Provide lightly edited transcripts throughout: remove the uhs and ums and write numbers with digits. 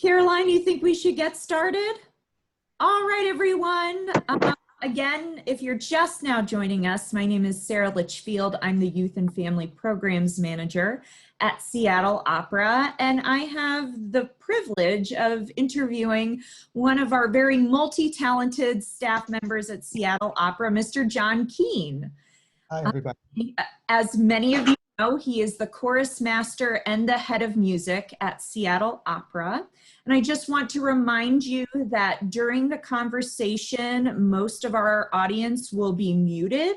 Caroline, you think we should get started? All right, everyone. Again, if you're just now joining us, my name is Sara Litchfield. I'm the Youth and Family Programs Manager at Seattle Opera, and I have the privilege of interviewing one of our very multi-talented staff members at Seattle Opera, Mr. John Keene. Hi, everybody. As many of you know, he is the Chorusmaster and the head of music at Seattle Opera. And I just want to remind you that during the conversation, most of our audience will be muted,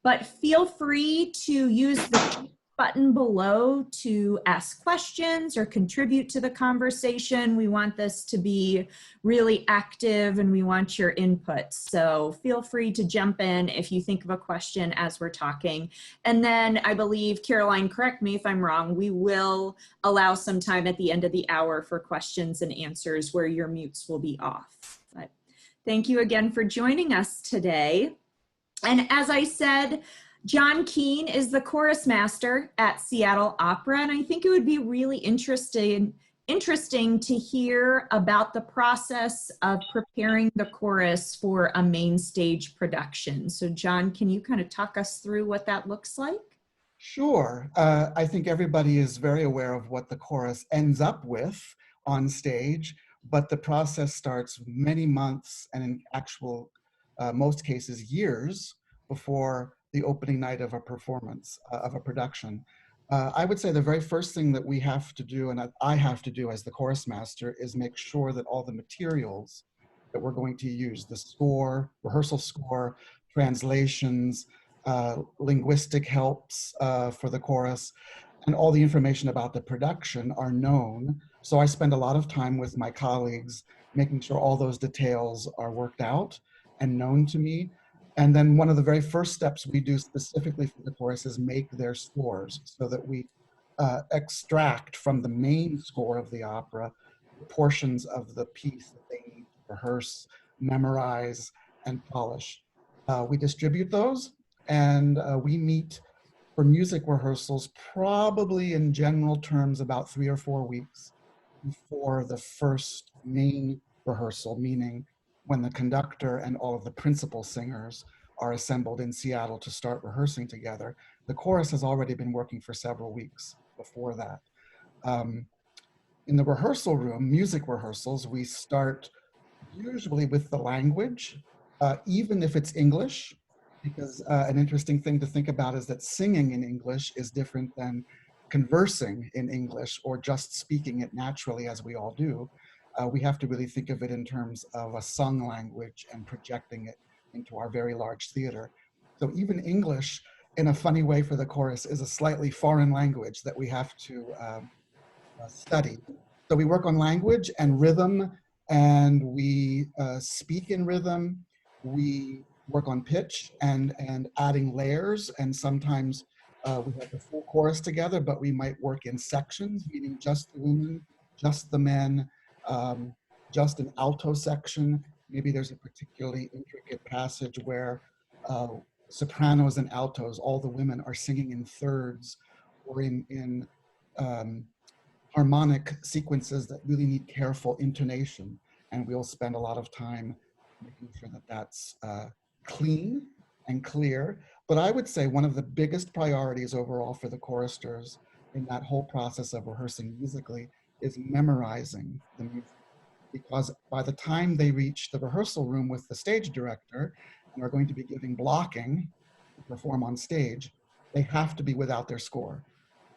but feel free to use the button below to ask questions or contribute to the conversation. We want this to be really active and we want your input. So feel free to jump in if you think of a question as we're talking. And then I believe, Caroline, correct me if I'm wrong, we will allow some time at the end of the hour for questions and answers where your mutes will be off. But thank you again for joining us today. And as I said, John Keene is the Chorusmaster at Seattle Opera, and I think it would be really interesting to hear about the process of preparing the chorus for a main stage production. So John, can you kind of talk us through what that looks like? Sure. I think everybody is very aware of what the chorus ends up with on stage, but the process starts many months and in actual, most cases, years before the opening night of a performance, of a production. I would say the very first thing that we have to do, and I have to do as the chorus master, is make sure that all the materials that we're going to use, the score, rehearsal score, translations, linguistic helps for the chorus, and all the information about the production are known. So I spend a lot of time with my colleagues making sure all those details are worked out and known to me. And then one of the very first steps we do specifically for the chorus is make their scores so that we extract from the main score of the opera portions of the piece that they need to rehearse, memorize, and polish. We distribute those, and we meet for music rehearsals probably in general terms about 3 or 4 weeks before the first main rehearsal, meaning when the conductor and all of the principal singers are assembled in Seattle to start rehearsing together. The chorus has already been working for several weeks before that. In the rehearsal room, music rehearsals, we start usually with the language, even if it's English, because an interesting thing to think about is that singing in English is different than conversing in English or just speaking it naturally as we all do. We have to really think of it in terms of a sung language and projecting it into our very large theater. So even English, in a funny way for the chorus, is a slightly foreign language that we have to study. So we work on language and rhythm, and we speak in rhythm. We work on pitch and adding layers, and sometimes we have the full chorus together, but we might work in sections, meaning just the women, just the men, just an alto section. Maybe there's a particularly intricate passage where sopranos and altos, all the women are singing in thirds or in harmonic sequences that really need careful intonation. And we'll spend a lot of time making sure that that's clean and clear. But I would say one of the biggest priorities overall for the choristers in that whole process of rehearsing musically is memorizing the music, because by the time they reach the rehearsal room with the stage director and are going to be giving blocking to perform on stage, they have to be without their score.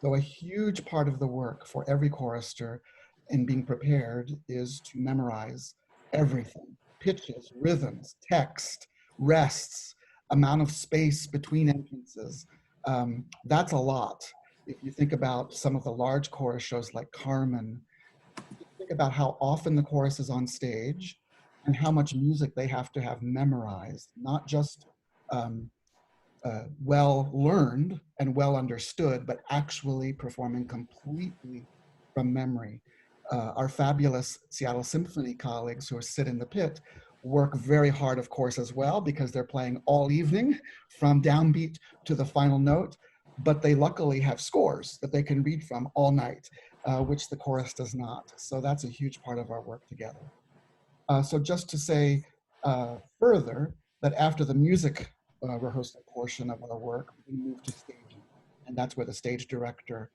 So a huge part of the work for every chorister in being prepared is to memorize everything: pitches, rhythms, text, rests, amount of space between entrances. That's a lot. If you think about some of the large chorus shows like Carmen, think about how often the chorus is on stage and how much music they have to have memorized, not just well learned and well understood, but actually performing completely from memory. Our fabulous Seattle Symphony colleagues who sit in the pit work very hard, of course, as well, because they're playing all evening from downbeat to the final note, but they luckily have scores that they can read from all night. which the chorus does not. So that's a huge part of our work together. So just to say further, that after the music rehearsal portion of our work, we move to staging. And that's where the stage director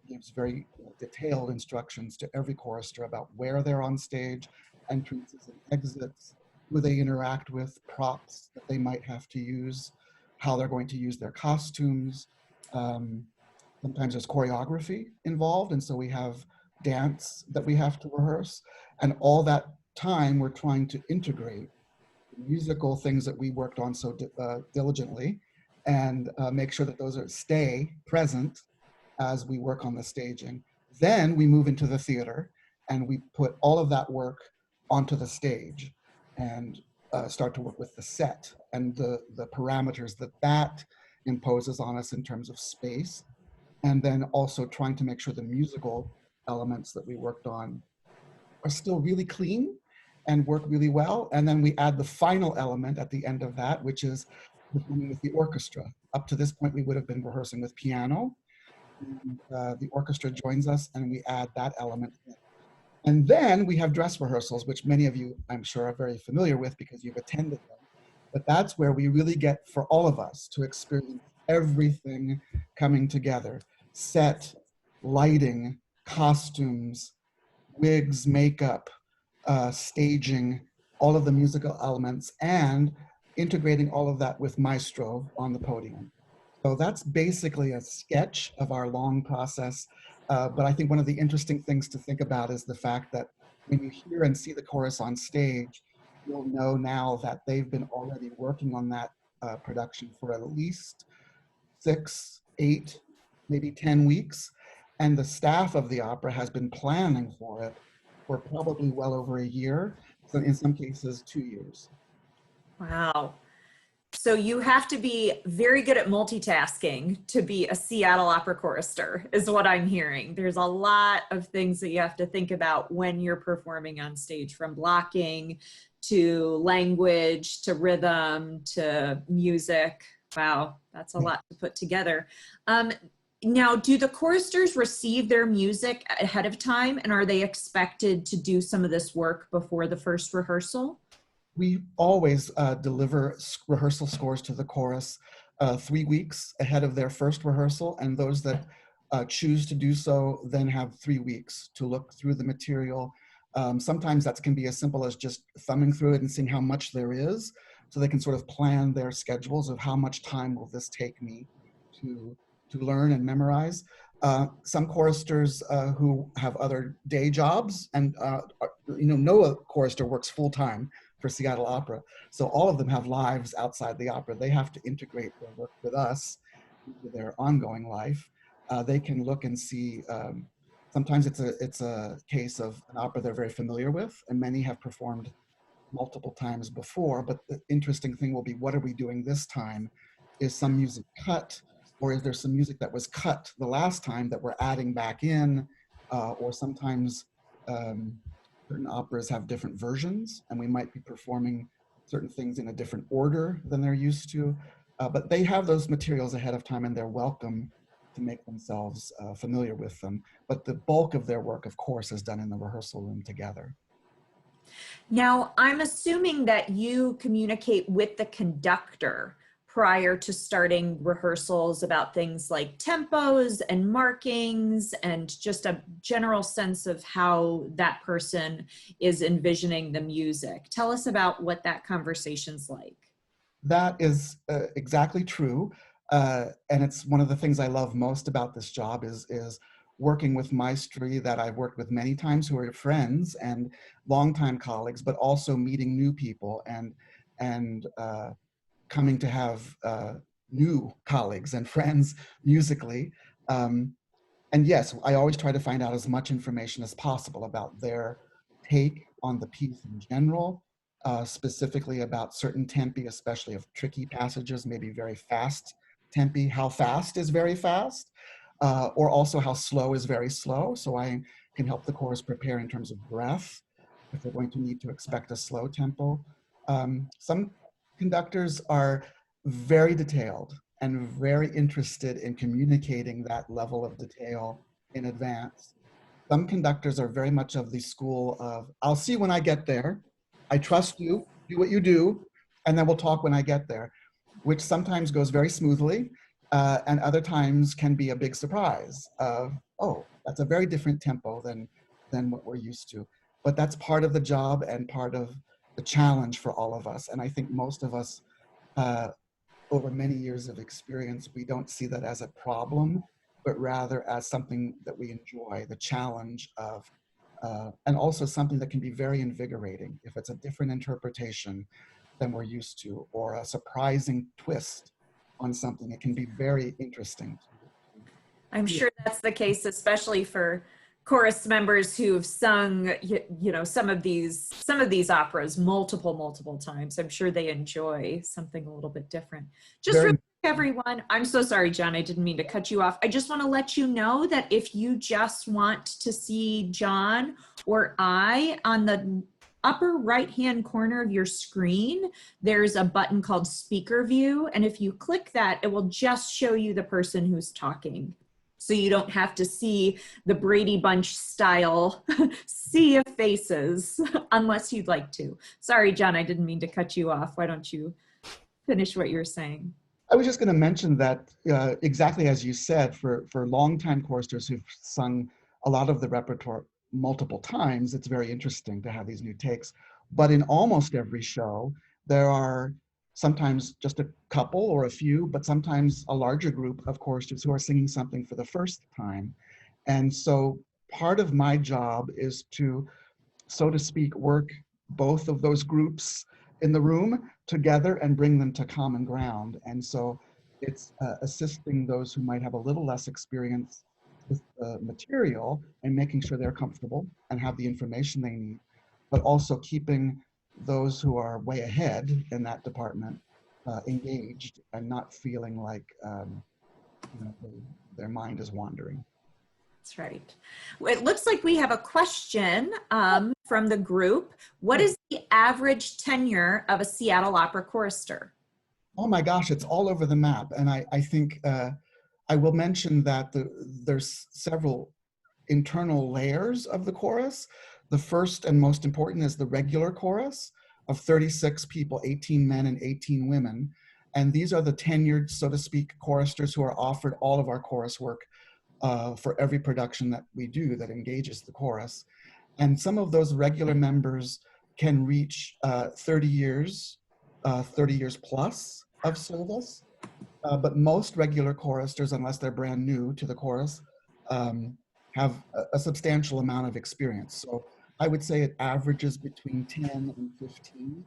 gives very detailed instructions to every chorister about where they're on stage, entrances and exits, who they interact with, props that they might have to use, how they're going to use their costumes. Sometimes there's choreography involved, and so we have dance that we have to rehearse. And all that time, we're trying to integrate musical things that we worked on so diligently and make sure that those stay present as we work on the staging. Then we move into the theater and we put all of that work onto the stage and start to work with the set and the parameters that that imposes on us in terms of space. And then also trying to make sure the musical elements that we worked on are still really clean and work really well. And then we add the final element at the end of that, which is performing with the orchestra. Up to this point, we would have been rehearsing with piano. And, the orchestra joins us and we add that element in. And then we have dress rehearsals, which many of you, I'm sure, are very familiar with because you've attended them. But that's where we really get, for all of us, to experience everything coming together. Set, lighting, costumes, wigs, makeup, staging, all of the musical elements, and integrating all of that with maestro on the podium. So that's basically a sketch of our long process. But I think one of the interesting things to think about is the fact that when you hear and see the chorus on stage, you'll know now that they've been already working on that production for at least 6, 8, maybe 10 weeks. And the staff of the opera has been planning for it for probably well over a year. So in some cases, 2 years. Wow. So you have to be very good at multitasking to be a Seattle Opera chorister, is what I'm hearing. There's a lot of things that you have to think about when you're performing on stage, from blocking to language to rhythm to music. Wow, that's a lot to put together. Now, do the choristers receive their music ahead of time, and are they expected to do some of this work before the first rehearsal? We always deliver rehearsal scores to the chorus 3 weeks ahead of their first rehearsal, and those that choose to do so then have 3 weeks to look through the material. Sometimes that can be as simple as just thumbing through it and seeing how much there is, so they can sort of plan their schedules of how much time will this take me to learn and memorize. Some choristers who have other day jobs, and no chorister works full time for Seattle Opera. So all of them have lives outside the opera. They have to integrate their work with us into their ongoing life. They can look and see, sometimes it's a case of an opera they're very familiar with, and many have performed multiple times before, but the interesting thing will be, what are we doing this time? Is some music cut, or is there some music that was cut the last time that we're adding back in? Or sometimes certain operas have different versions, and we might be performing certain things in a different order than they're used to. But they have those materials ahead of time, and they're welcome to make themselves familiar with them. But the bulk of their work, of course, is done in the rehearsal room together. Now, I'm assuming that you communicate with the conductor prior to starting rehearsals about things like tempos and markings and just a general sense of how that person is envisioning the music. Tell us about what that conversation's like. That is exactly true. And it's one of the things I love most about this job is working with maestri that I've worked with many times who are friends and longtime colleagues, but also meeting new people and coming to have new colleagues and friends musically. And yes, I always try to find out as much information as possible about their take on the piece in general, specifically about certain tempi, especially of tricky passages, maybe very fast tempi. How fast is very fast, or also how slow is very slow. So I can help the chorus prepare in terms of breath, if they're going to need to expect a slow tempo. Some conductors are very detailed and very interested in communicating that level of detail in advance. Some conductors are very much of the school of, I'll see when I get there. I trust you, do what you do, and then we'll talk when I get there, which sometimes goes very smoothly, and other times can be a big surprise of, oh, that's a very different tempo than what we're used to. But that's part of the job and part of the challenge for all of us. And I think most of us, over many years of experience, we don't see that as a problem, but rather as something that we enjoy, the challenge of, and also something that can be very invigorating if it's a different interpretation than we're used to, or a surprising twist on something. It can be very interesting. I'm sure that's the case, especially for chorus members who've sung, you know, some of these operas multiple times. I'm sure they enjoy something a little bit different. Just Very, really quick, everyone, I'm so sorry, John, I didn't mean to cut you off. I just want to let you know that if you just want to see John or I, on the upper right-hand corner of your screen, there's a button called Speaker View. And if you click that, it will just show you the person who's talking. So you don't have to see the Brady Bunch style sea of faces unless you'd like to. Sorry, John, I didn't mean to cut you off. Why don't you finish what you're saying? I was just going to mention that exactly as you said, for longtime choristers who've sung a lot of the repertoire multiple times, it's very interesting to have these new takes. But in almost every show, there are sometimes just a couple or a few, but sometimes a larger group of choristers who are singing something for the first time. And so part of my job is to, so to speak, work both of those groups in the room together and bring them to common ground. And so it's assisting those who might have a little less experience with the material and making sure they're comfortable and have the information they need, but also keeping those who are way ahead in that department engaged and not feeling like you know, their mind is wandering. That's right. It looks like we have a question from the group. What is the average tenure of a Seattle Opera chorister? Oh my gosh, it's all over the map. And I think I will mention that there's several internal layers of the chorus. The first and most important is the regular chorus of 36 people, 18 men and 18 women. And these are the tenured, so to speak, choristers who are offered all of our chorus work for every production that we do that engages the chorus. And some of those regular members can reach 30 years plus of service. But most regular choristers, unless they're brand new to the chorus, have a substantial amount of experience. So I would say it averages between 10 and 15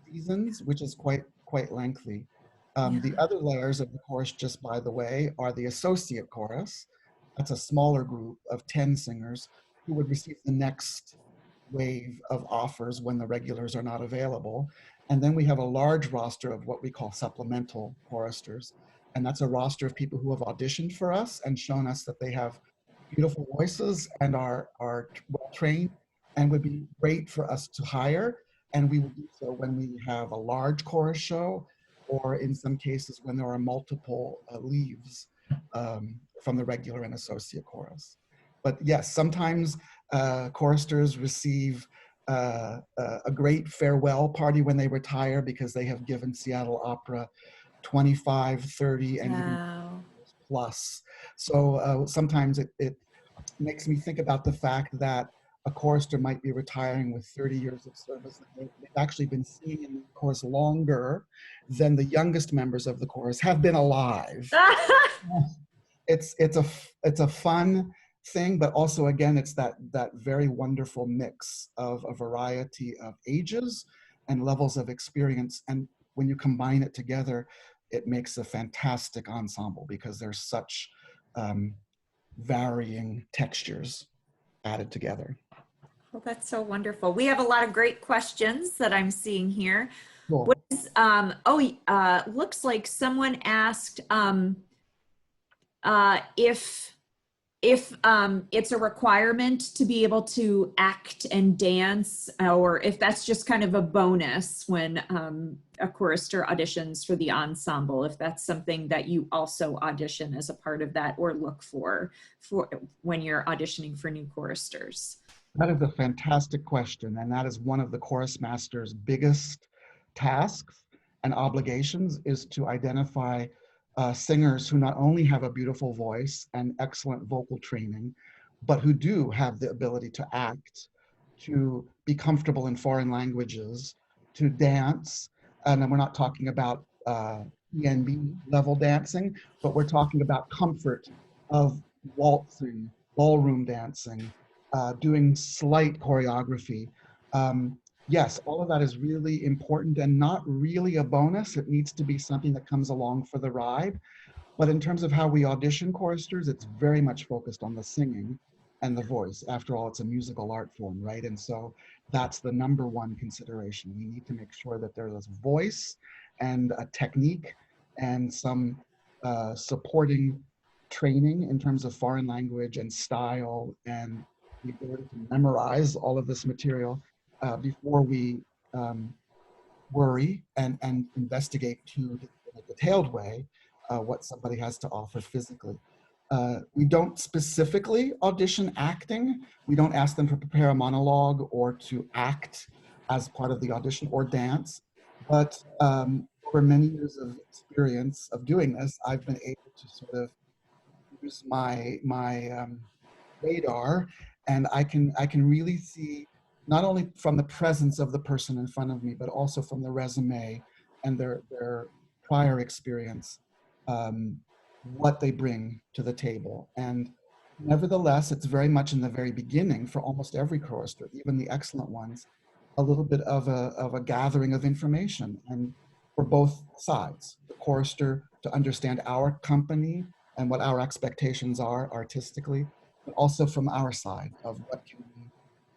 seasons, which is quite lengthy. The other layers of the chorus, just by the way, are the associate chorus. That's a smaller group of 10 singers who would receive the next wave of offers when the regulars are not available. And then we have a large roster of what we call supplemental choristers. And that's a roster of people who have auditioned for us and shown us that they have beautiful voices and are well trained and would be great for us to hire. And we will do so when we have a large chorus show, or in some cases when there are multiple leaves from the regular and associate chorus. But yes, sometimes choristers receive a great farewell party when they retire because they have given Seattle Opera 25, 30, and even plus. So sometimes it makes me think about the fact that a chorister might be retiring with 30 years of service. They've actually been singing in the chorus longer than the youngest members of the chorus have been alive. It's a fun thing, but also again, it's that very wonderful mix of a variety of ages and levels of experience. And when you combine it together, it makes a fantastic ensemble because there's such varying textures added together. Well, that's so wonderful. We have a lot of great questions that I'm seeing here. Cool. What is, looks like someone asked if if it's a requirement to be able to act and dance, or if that's just kind of a bonus when a chorister auditions for the ensemble, if that's something that you also audition as a part of that or look for when you're auditioning for new choristers. That is a fantastic question, and that is one of the Chorusmaster's biggest tasks and obligations, is to identify singers who not only have a beautiful voice and excellent vocal training, but who do have the ability to act, to be comfortable in foreign languages, to dance. And we're not talking about ENB level dancing, but we're talking about comfort of waltzing, ballroom dancing, doing slight choreography. Yes, all of that is really important and not really a bonus. It needs to be something that comes along for the ride. But in terms of how we audition choristers, it's very much focused on the singing and the voice. After all, it's a musical art form, right? And so that's the number one consideration. We need to make sure that there's voice and a technique and some supporting training in terms of foreign language and style and the ability to memorize all of this material before we worry and investigate to in a detailed way what somebody has to offer physically. We don't specifically audition acting. We don't ask them to prepare a monologue or to act as part of the audition or dance. But over many years of experience of doing this, I've been able to sort of use my radar, and I can really see not only from the presence of the person in front of me, but also from the resume and their prior experience, what they bring to the table. And nevertheless, it's very much in the very beginning for almost every chorister, even the excellent ones, a little bit of a gathering of information, and for both sides, the chorister to understand our company and what our expectations are artistically, but also from our side of what can we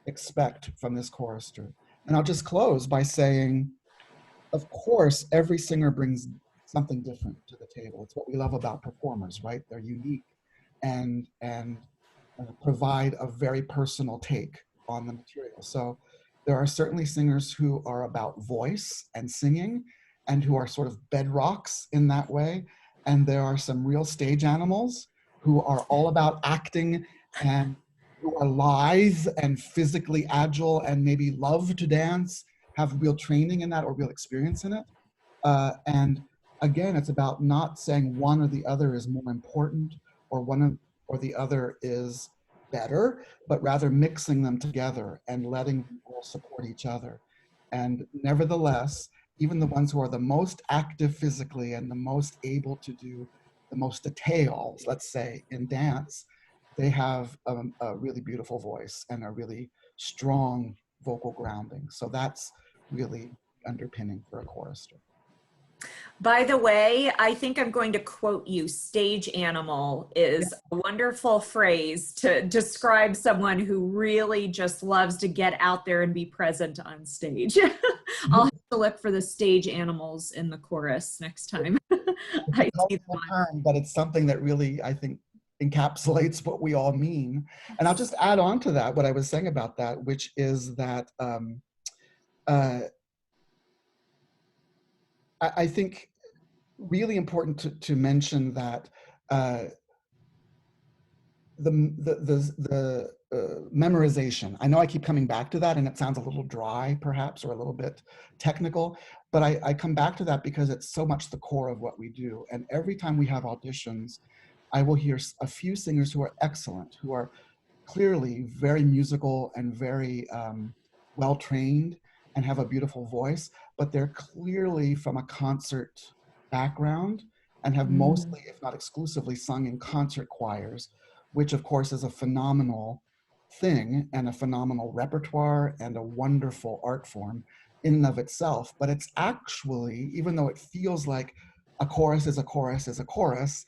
expect from this chorister. And I'll just close by saying, of course, every singer brings something different to the table. It's what we love about performers, right? They're unique and provide a very personal take on the material. So there are certainly singers who are about voice and singing and who are sort of bedrocks in that way. And there are some real stage animals who are all about acting and who are lithe and physically agile and maybe love to dance, have real training in that or real experience in it. And again, it's about not saying one or the other is more important or or the other is better, but rather mixing them together and letting them all support each other. And nevertheless, even the ones who are the most active physically and the most able to do the most details, let's say, in dance, they have a really beautiful voice and a really strong vocal grounding. So that's really underpinning for a chorister. By the way, I think I'm going to quote you. Stage animal is a wonderful phrase to describe someone who really just loves to get out there and be present on stage. I'll have to look for the stage animals in the chorus next time. I see them. Term, but it's something that really, I think, encapsulates what we all mean. And I'll just add on to that what I was saying about that, which is that I think really important to mention that the memorization. I know I keep coming back to that, and it sounds a little dry, perhaps, or a little bit technical, but I come back to that because it's so much the core of what we do. And every time we have auditions, I will hear a few singers who are excellent, who are clearly very musical and very well trained and have a beautiful voice, but they're clearly from a concert background and have mostly, if not exclusively, sung in concert choirs, which of course is a phenomenal thing and a phenomenal repertoire and a wonderful art form in and of itself. But it's actually, even though it feels like a chorus is a chorus is a chorus,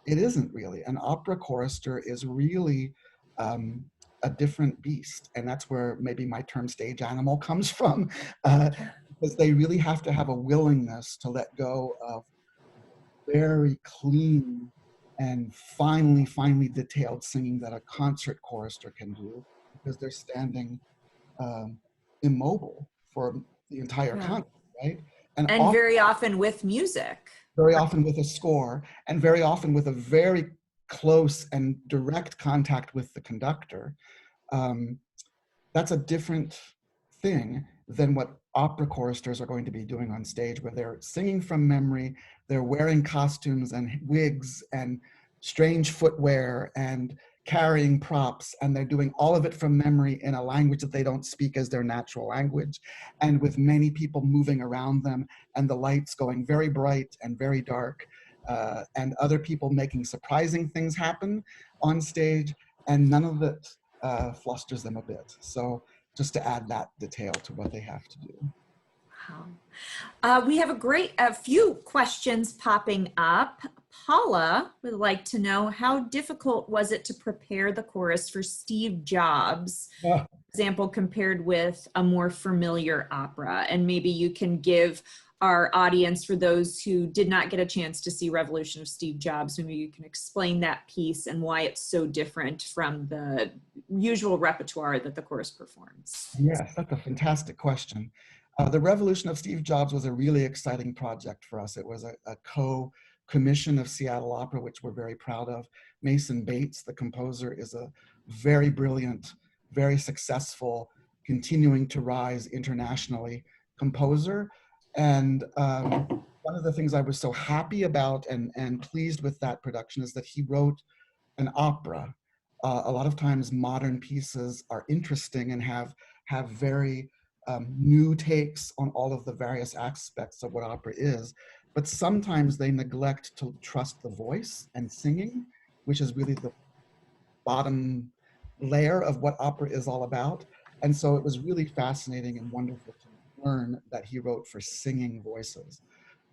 it isn't really. An opera chorister is really a different beast. And that's where maybe my term stage animal comes from, because they really have to have a willingness to let go of very clean and finely detailed singing that a concert chorister can do, because they're standing immobile for the entire Yeah. concert, right? And And very often with music. very often with a score, and very often with a very close and direct contact with the conductor. Um, that's a different thing than what opera choristers are going to be doing on stage, where they're singing from memory, they're wearing costumes and wigs and strange footwear and carrying props, and they're doing all of it from memory in a language that they don't speak as their natural language, and with many people moving around them, and the lights going very bright and very dark, and other people making surprising things happen on stage, and none of it flusters them a bit. So just to add that detail to what they have to do. Wow. We have a few questions popping up. Paula would like to know, how difficult was it to prepare the chorus for Steve Jobs, for example, compared with a more familiar opera? And maybe you can give our audience, for those who did not get a chance to see Revolution of Steve Jobs, maybe you can explain that piece and why it's so different from the usual repertoire that the chorus performs. Yes, that's a fantastic question. The Revolution of Steve Jobs was a really exciting project for us. It was a co-commission of Seattle Opera, which we're very proud of. Mason Bates, the composer, is a very brilliant, very successful, continuing to rise internationally composer. And one of the things I was so happy about and pleased with that production is that he wrote an opera. A lot of times modern pieces are interesting and have very new takes on all of the various aspects of what opera is, but sometimes they neglect to trust the voice and singing, which is really the bottom layer of what opera is all about. And so it was really fascinating and wonderful to learn that he wrote for singing voices.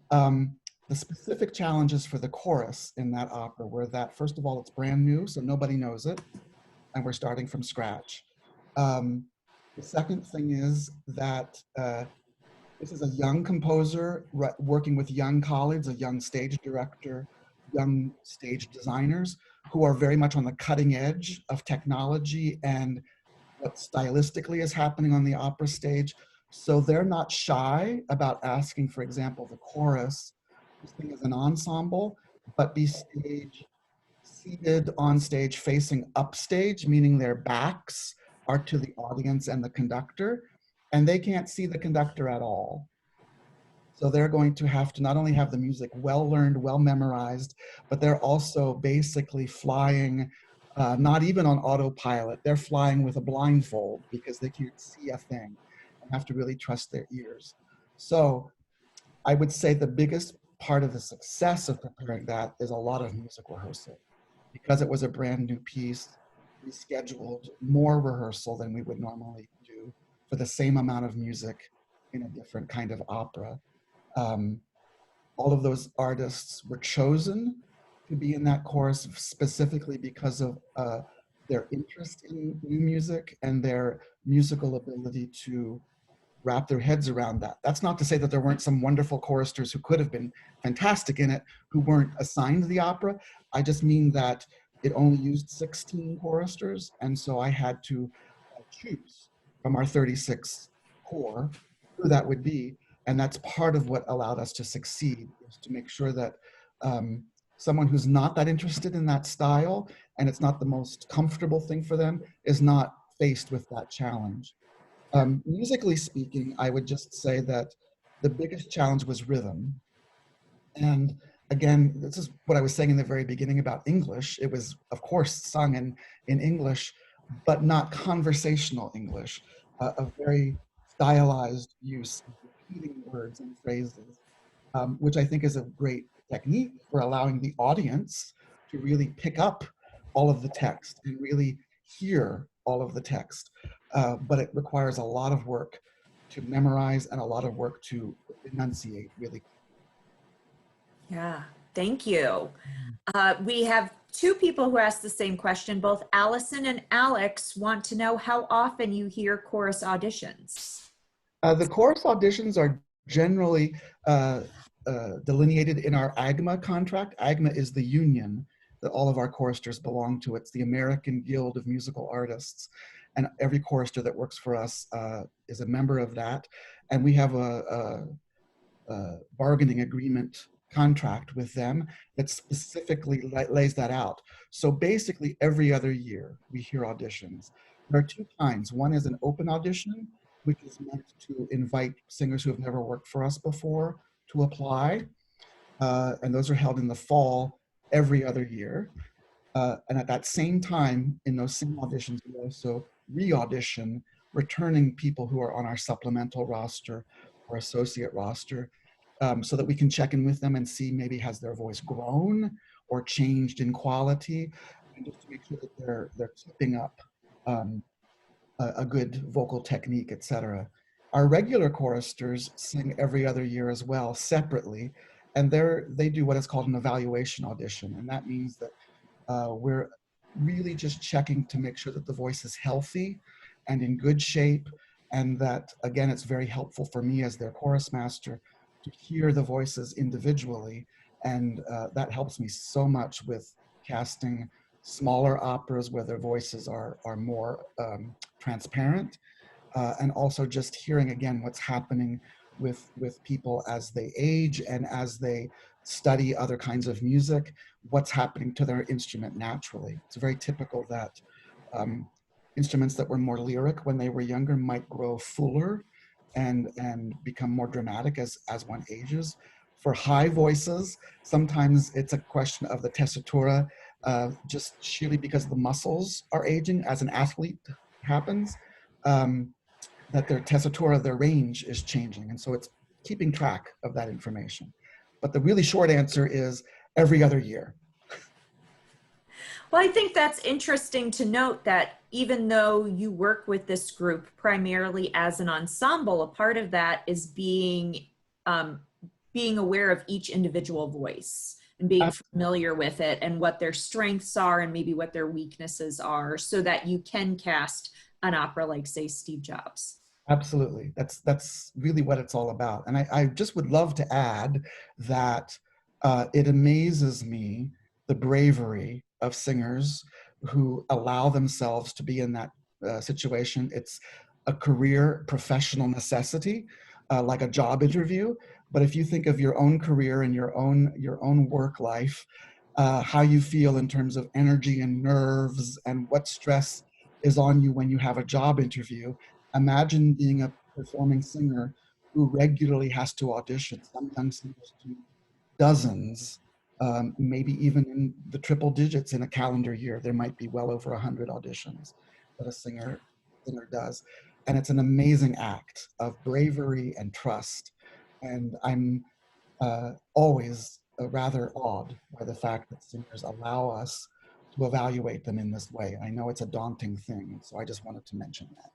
The specific challenges for the chorus in that opera were that, first of all, it's brand new, so nobody knows it, and we're starting from scratch. The second thing is that this is a young composer working with young colleagues, a young stage director, young stage designers who are very much on the cutting edge of technology and what stylistically is happening on the opera stage. So they're not shy about asking, for example, the chorus to sing as an ensemble, but be seated on stage facing upstage, meaning their backs are to the audience and the conductor, and they can't see the conductor at all. So they're going to have to not only have the music well learned, well memorized, but they're also basically flying, not even on autopilot, they're flying with a blindfold because they can't see a thing and have to really trust their ears. So I would say the biggest part of the success of preparing that is a lot of music rehearsal. Because it was a brand new piece, we scheduled more rehearsal than we would normally do for the same amount of music in a different kind of opera. All of those artists were chosen to be in that chorus specifically because of their interest in new music and their musical ability to wrap their heads around that. That's not to say that there weren't some wonderful choristers who could have been fantastic in it, who weren't assigned the opera. I just mean that it only used 16 choristers, and so I had to choose from our 36 core who that would be, and that's part of what allowed us to succeed, is to make sure that someone who's not that interested in that style, and it's not the most comfortable thing for them, is not faced with that challenge. Musically speaking, I would just say that the biggest challenge was rhythm. And again, this is what I was saying in the very beginning about English. It was, of course, sung in English, but not conversational English, a very stylized use of repeating words and phrases, which I think is a great technique for allowing the audience to really pick up all of the text and really hear all of the text. But it requires a lot of work to memorize and a lot of work to enunciate really. Yeah, thank you. We have two people who asked the same question. Both Allison and Alex want to know how often you hear chorus auditions. The chorus auditions are generally delineated in our AGMA contract. AGMA is the union that all of our choristers belong to. It's the American Guild of Musical Artists. And every chorister that works for us is a member of that. And we have a bargaining agreement contract with them that specifically lays that out. So basically every other year we hear auditions. There are two kinds. One is an open audition, which is meant to invite singers who have never worked for us before to apply. And those are held in the fall every other year. And at that same time, in those same auditions, we also re-audition returning people who are on our supplemental roster or associate roster, so that we can check in with them and see maybe has their voice grown or changed in quality, and just to make sure that they're keeping up a good vocal technique, etc. Our regular choristers sing every other year as well, separately, and they do what is called an evaluation audition, and that means that we're really just checking to make sure that the voice is healthy and in good shape, and that, again, it's very helpful for me as their chorus master to hear the voices individually, and that helps me so much with casting smaller operas where their voices are more transparent, and also just hearing again what's happening with people as they age and as they study other kinds of music, what's happening to their instrument naturally. It's very typical that instruments that were more lyric when they were younger might grow fuller and become more dramatic as one ages. For high voices, sometimes it's a question of the tessitura, just sheerly because the muscles are aging as an athlete happens, that their tessitura, their range is changing. And so it's keeping track of that information. But the really short answer is every other year. Well, I think that's interesting to note that even though you work with this group primarily as an ensemble, a part of that is being aware of each individual voice and being familiar with it and what their strengths are and maybe what their weaknesses are, so that you can cast an opera like, say, Steve Jobs. Absolutely. That's really what it's all about. And I just would love to add that it amazes me the bravery of singers who allow themselves to be in that situation. It's a career professional necessity, like a job interview. But if you think of your own career and your own work life, how you feel in terms of energy and nerves and what stress is on you when you have a job interview, imagine being a performing singer who regularly has to audition. Sometimes singers do dozens, maybe even in the triple digits in a calendar year. There might be well over 100 auditions that a singer does. And it's an amazing act of bravery and trust. And I'm always rather awed by the fact that singers allow us to evaluate them in this way. I know it's a daunting thing, so I just wanted to mention that.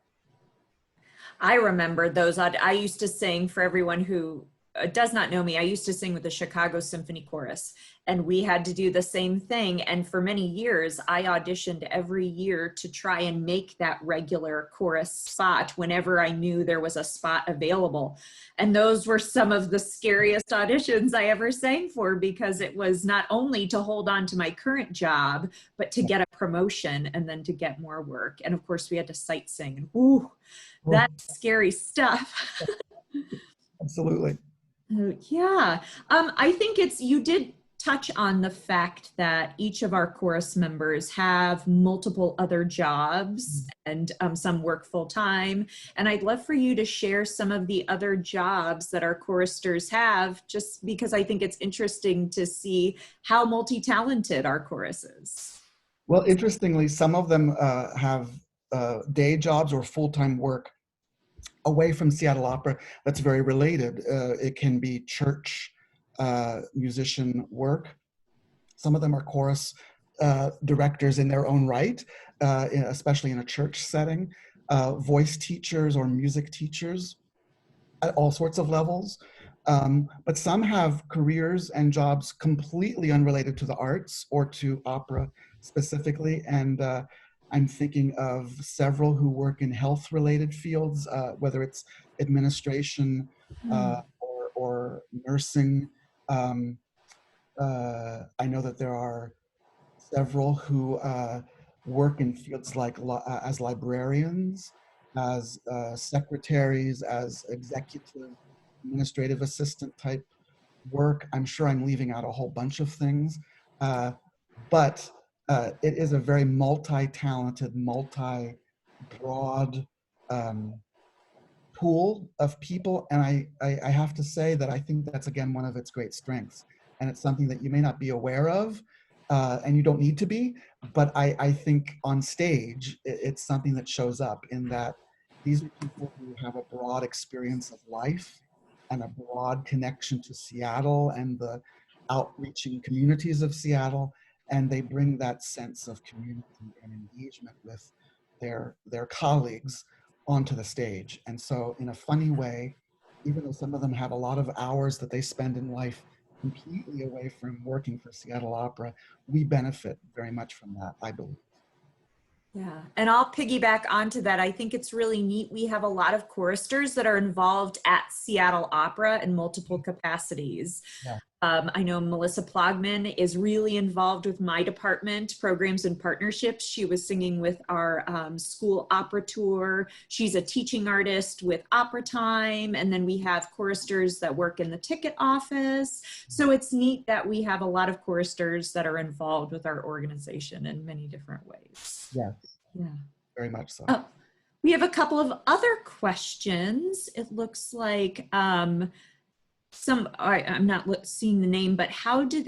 I remember those. I used to sing, for everyone who does not know me, I used to sing with the Chicago Symphony Chorus, and we had to do the same thing. And for many years, I auditioned every year to try and make that regular chorus spot whenever I knew there was a spot available. And those were some of the scariest auditions I ever sang for, because it was not only to hold on to my current job, but to get a promotion and then to get more work. And of course, we had to sight sing. Ooh, that's scary stuff. Absolutely. Yeah. I think you did touch on the fact that each of our chorus members have multiple other jobs and some work full time. And I'd love for you to share some of the other jobs that our choristers have, just because I think it's interesting to see how multi-talented our chorus is. Well, interestingly, some of them have day jobs or full-time work away from Seattle Opera that's very related. It can be church musician work. Some of them are chorus directors in their own right, especially in a church setting, voice teachers or music teachers at all sorts of levels. But some have careers and jobs completely unrelated to the arts or to opera specifically. And I'm thinking of several who work in health-related fields, whether it's administration or nursing. I know that there are several who work in fields like as librarians, as secretaries, as executive administrative assistant type work. I'm sure I'm leaving out a whole bunch of things, but it is a very multi-talented, multi-broad pool of people. And I have to say that I think that's, again, one of its great strengths. And it's something that you may not be aware of, and you don't need to be, but I think on stage, it's something that shows up in that these are people who have a broad experience of life and a broad connection to Seattle and the outreaching communities of Seattle. And they bring that sense of community and engagement with their colleagues onto the stage. And so in a funny way, even though some of them have a lot of hours that they spend in life completely away from working for Seattle Opera, we benefit very much from that, I believe. Yeah, and I'll piggyback onto that. I think it's really neat. We have a lot of choristers that are involved at Seattle Opera in multiple capacities. Yeah. I know Melissa Plogman is really involved with my department, programs and partnerships. She was singing with our school opera tour. She's a teaching artist with Opera Time. And then we have choristers that work in the ticket office. So it's neat that we have a lot of choristers that are involved with our organization in many different ways. Yes. Yeah. Very much so. Oh, we have a couple of other questions. It looks like I'm not seeing the name, but how do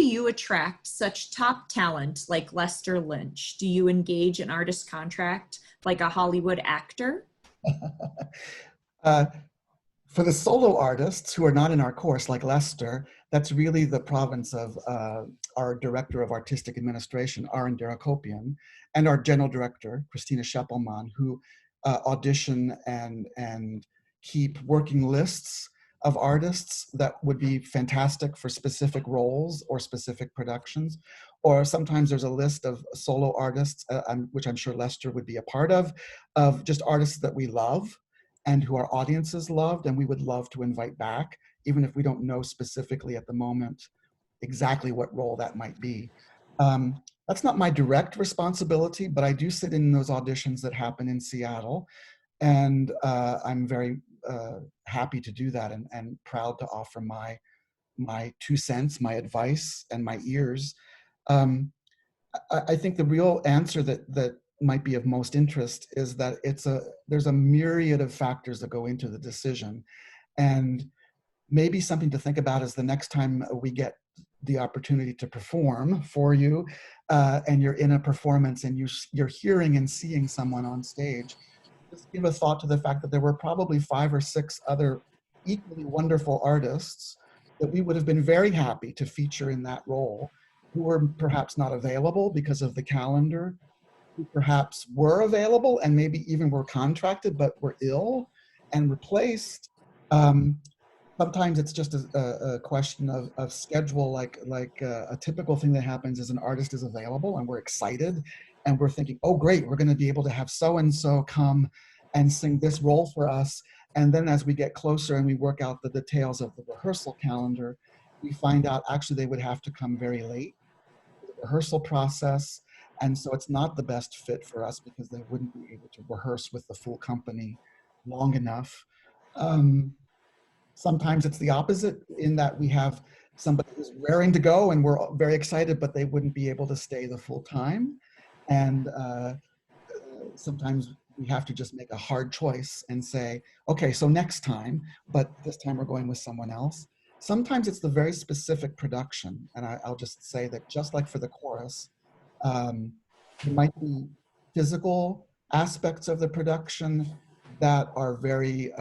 you attract such top talent like Lester Lynch? Do you engage an artist contract like a Hollywood actor? For the solo artists who are not in our course, like Lester, that's really the province of our Director of Artistic Administration, Aaron Derakopian, and our General Director, Christina Scheppelmann, who audition and keep working lists of artists that would be fantastic for specific roles or specific productions. Or sometimes there's a list of solo artists, which I'm sure Lester would be a part of just artists that we love and who our audiences loved and we would love to invite back, even if we don't know specifically at the moment exactly what role that might be. That's not my direct responsibility, but I do sit in those auditions that happen in Seattle. And I'm very happy to do that and proud to offer my 2 cents, my advice, and my ears. I think the real answer that might be of most interest is that there's a myriad of factors that go into the decision. And maybe something to think about is the next time we get the opportunity to perform for you and you're in a performance and you're hearing and seeing someone on stage, just give a thought to the fact that there were probably 5 or 6 other equally wonderful artists that we would have been very happy to feature in that role, who were perhaps not available because of the calendar, who perhaps were available and maybe even were contracted but were ill and replaced. Sometimes it's just a question of schedule, like a typical thing that happens is an artist is available and we're excited and we're thinking, oh great, we're going to be able to have so-and-so come and sing this role for us. And then as we get closer and we work out the details of the rehearsal calendar, we find out actually they would have to come very late for the rehearsal process. And so it's not the best fit for us because they wouldn't be able to rehearse with the full company long enough. Sometimes it's the opposite in that we have somebody who's raring to go and we're very excited, but they wouldn't be able to stay the full time. And sometimes we have to just make a hard choice and say, okay, so next time, but this time we're going with someone else. Sometimes it's the very specific production. And I'll just say that just like for the chorus, there might be physical aspects of the production that are very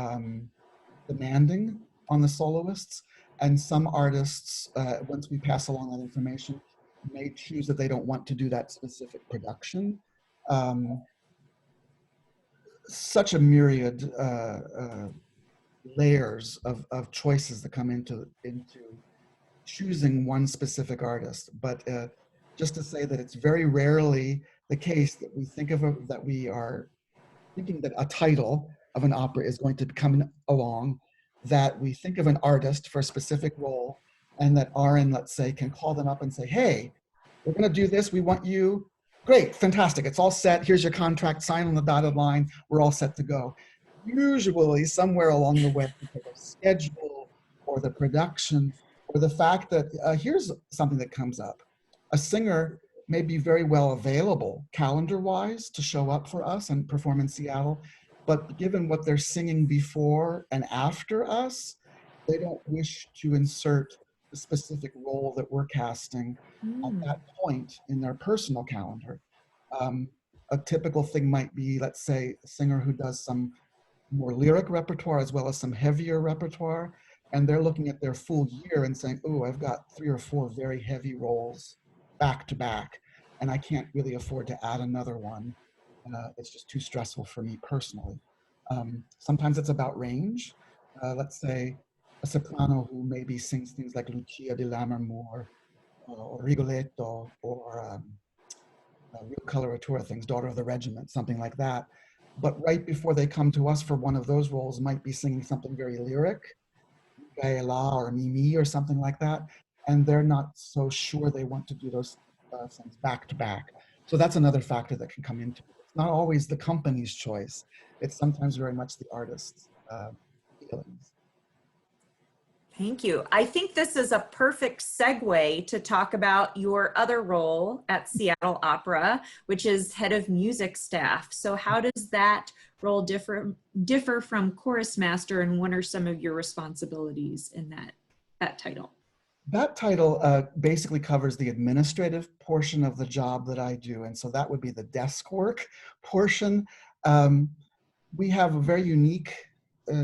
demanding on the soloists. And some artists, once we pass along that information, may choose that they don't want to do that specific production. Such a myriad layers of choices that come into choosing one specific artist. But just to say that it's very rarely the case that we think of that we are thinking that a title of an opera is going to come along, that we think of an artist for a specific role, and that Aaron, let's say, can call them up and say, hey, we're going to do this. We want you. Great, fantastic. It's all set. Here's your contract. Sign on the dotted line. We're all set to go. Usually, somewhere along the way, because of schedule or the production or the fact that here's something that comes up. A singer may be very well available calendar-wise to show up for us and perform in Seattle, but given what they're singing before and after us, they don't wish to insert the specific role that we're casting at that point in their personal calendar. A typical thing might be, let's say, a singer who does some more lyric repertoire as well as some heavier repertoire, and they're looking at their full year and saying, oh, I've got 3 or 4 very heavy roles back to back, and I can't really afford to add another one. It's just too stressful for me personally. Sometimes it's about range. Let's say a soprano who maybe sings things like Lucia di Lammermoor or Rigoletto or real coloratura things, Daughter of the Regiment, something like that. But right before they come to us for one of those roles, might be singing something very lyric, Gaela or Mimi or something like that, and they're not so sure they want to do those things back to back. So that's another factor that can come into it. It's not always the company's choice. It's sometimes very much the artist's feelings. Thank you. I think this is a perfect segue to talk about your other role at Seattle Opera, which is head of music staff. So how does that role differ from Chorusmaster, and what are some of your responsibilities in that title? That title basically covers the administrative portion of the job that I do. And so that would be the desk work portion. We have a very unique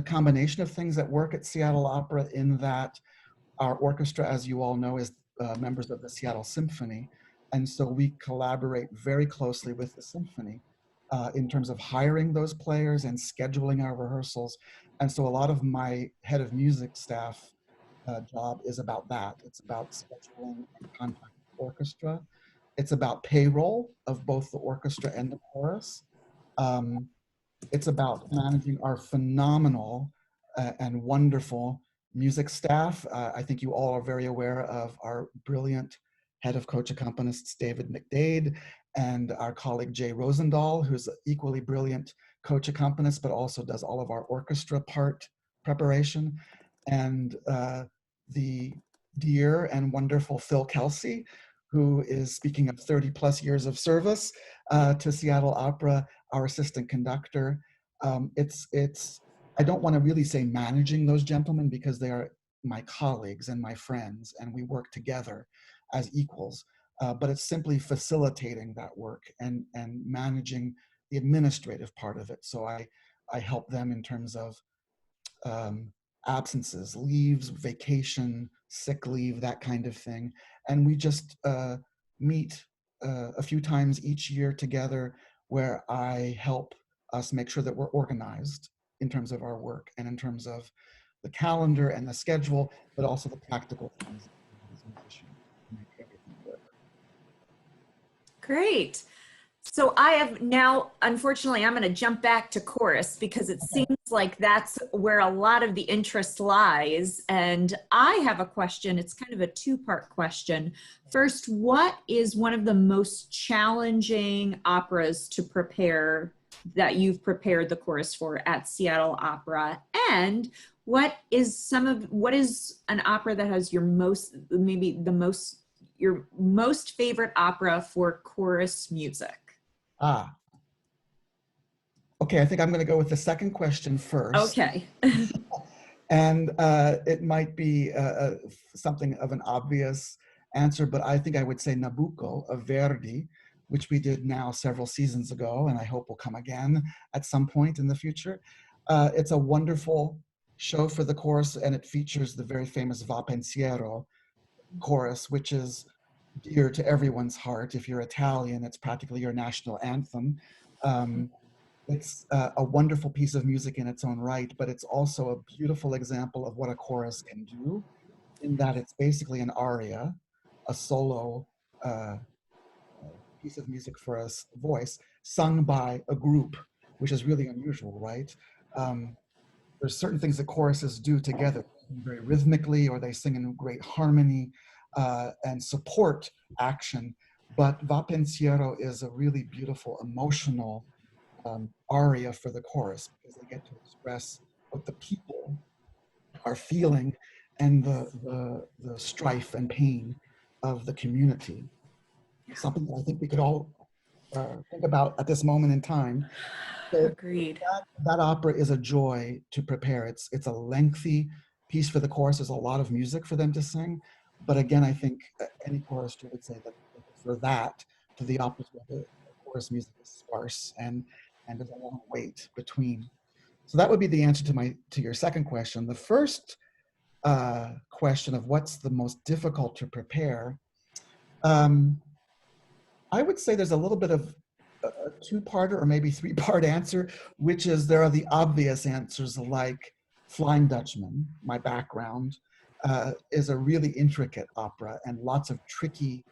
combination of things that work at Seattle Opera in that our orchestra, as you all know, is members of the Seattle Symphony. And so we collaborate very closely with the symphony in terms of hiring those players and scheduling our rehearsals. And so a lot of my head of music staff job is about that. It's about scheduling and contacting the orchestra. It's about payroll of both the orchestra and the chorus. It's about managing our phenomenal and wonderful music staff. I think you all are very aware of our brilliant head of coach accompanists, David McDade, and our colleague, Jay Rosendahl, who's an equally brilliant coach accompanist, but also does all of our orchestra part preparation. And the dear and wonderful Phil Kelsey, who is, speaking of 30 plus years of service to Seattle Opera, our assistant conductor. I don't want to really say managing those gentlemen because they are my colleagues and my friends, and we work together as equals. But it's simply facilitating that work and managing the administrative part of it. So I help them in terms of absences, leaves, vacation, sick leave, that kind of thing. And we just meet a few times each year together where I help us make sure that we're organized in terms of our work and in terms of the calendar and the schedule, but also the practical things as musicians to make everything work. Great. So I have now, unfortunately, I'm going to jump back to chorus because it seems like that's where a lot of the interest lies. And I have a question. It's kind of a two-part question. First, what is one of the most challenging operas to prepare that you've prepared the chorus for at Seattle Opera? And what is an opera that has your most favorite opera for chorus music? Okay, I think I'm going to go with the second question first. Okay. And it might be something of an obvious answer, but I think I would say Nabucco of Verdi, which we did now several seasons ago, and I hope will come again at some point in the future. It's a wonderful show for the chorus, and it features the very famous Va Pensiero chorus, which is dear to everyone's heart. If you're Italian, it's practically your national anthem. It's a wonderful piece of music in its own right, but it's also a beautiful example of what a chorus can do, in that it's basically an aria, a solo piece of music for a voice, sung by a group, which is really unusual, right? There's certain things that choruses do together, very rhythmically, or they sing in great harmony and support action. But Va Pensiero is a really beautiful emotional aria for the chorus, because they get to express what the people are feeling and the strife and pain of the community. Something that I think we could all think about at this moment in time. So Agreed. that opera is a joy to prepare. It's a lengthy piece for the chorus. There's a lot of music for them to sing. But again, I think any chorister would say that they prefer that to the operas where the chorus music is sparse and there's a long wait between. So that would be the answer to your second question. The first question of what's the most difficult to prepare, I would say there's a little bit of a two-parter or maybe three-part answer, which is there are the obvious answers like Flying Dutchman, my background, is a really intricate opera and lots of tricky